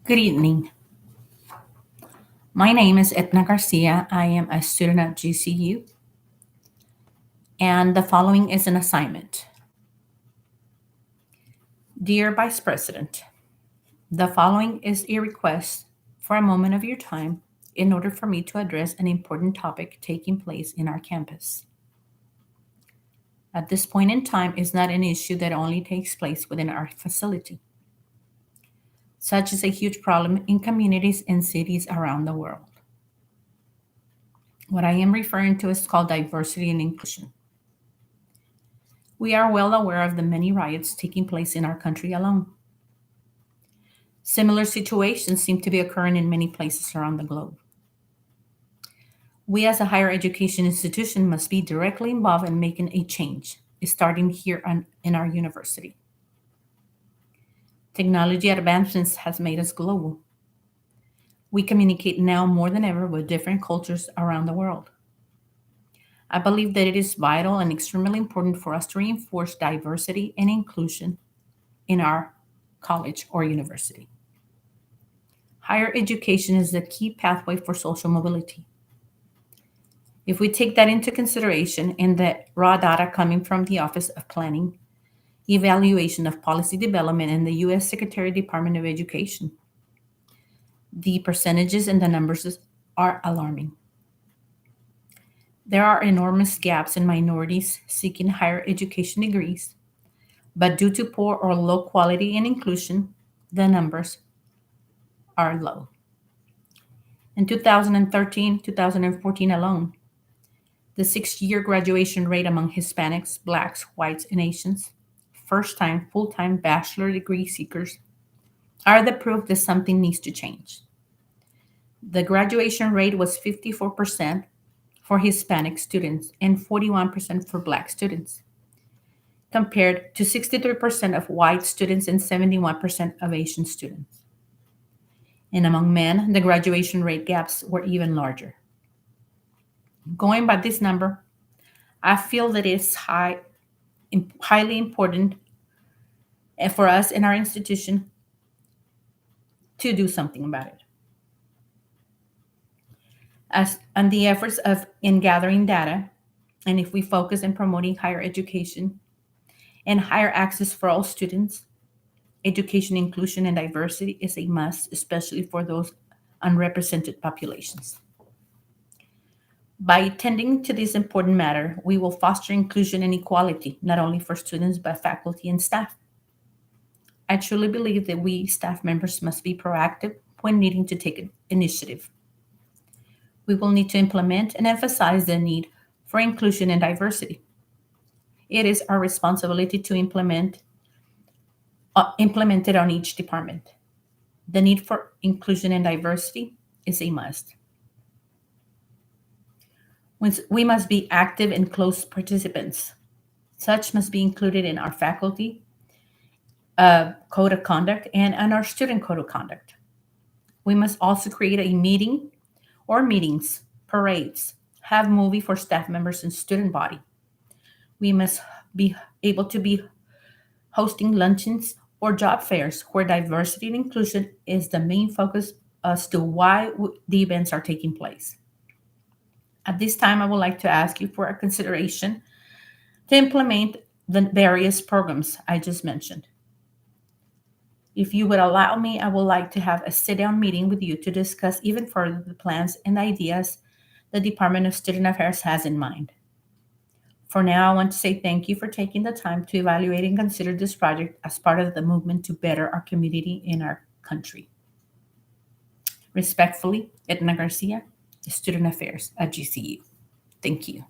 Good evening. My name is Etna Garcia. I am a student at GCU, and the following is an assignment. Dear Vice President, the following is a request for a moment of your time in order for me to address an important topic taking place in our campus. At this point in time is not an issue that only takes place within our facility. Such is a huge problem in communities and cities around the world. What I am referring to is called diversity and inclusion. We are well aware of the many riots taking place in our country alone. Similar situations seem to be occurring in many places around the globe. We, as a higher education institution, must be directly involved in making a change, starting here in our university. Technology advancements has made us global. We communicate now more than ever with different cultures around the world. I believe that it is vital and extremely important for us to reinforce diversity and inclusion in our college or university. Higher education is the key pathway for social mobility. If we take that into consideration and the raw data coming from the Office of Planning, Evaluation of Policy Development and the U.S. Secretary Department of Education, the percentages and the numbers are alarming. There are enormous gaps in minorities seeking higher education degrees, but due to poor or low quality and inclusion, the numbers are low. In 2013 2014 alone, the 6 year graduation rate among Hispanics, Blacks, Whites, and Asians, first time full time bachelor degree seekers, are the proof that something needs to change. The graduation rate was 54% for Hispanic students and 41% for Black students, compared to 63% of white students and 71% of Asian students. And among men, the graduation rate gaps were even larger. Going by this number, I feel that it's highly important for us in our institution to do something about it. As on the efforts of in gathering data, and if we focus on promoting higher education and higher access for all students, education inclusion and diversity is a must, especially for those unrepresented populations. By attending to this important matter, we will foster inclusion and equality, not only for students, but faculty and staff. I truly believe that we staff members must be proactive when needing to take initiative. We will need to implement and emphasize the need for inclusion and diversity. It is our responsibility to implement it on each department. The need for inclusion and diversity is a must. We must be active and close participants. Such must be included in our faculty code of conduct and in our student code of conduct. We must also create a meeting or meetings, parades, have movie for staff members and student body. We must be able to be hosting luncheons or job fairs where diversity and inclusion is the main focus as to why the events are taking place. At this time, I would like to ask you for a consideration to implement the various programs I just mentioned. If you would allow me, I would like to have a sit down meeting with you to discuss even further the plans and ideas the Department of Student Affairs has in mind. For now, I want to say thank you for taking the time to evaluate and consider this project as part of the movement to better our community and our country. Respectfully, Edna Garcia, Student Affairs at GCU. Thank you.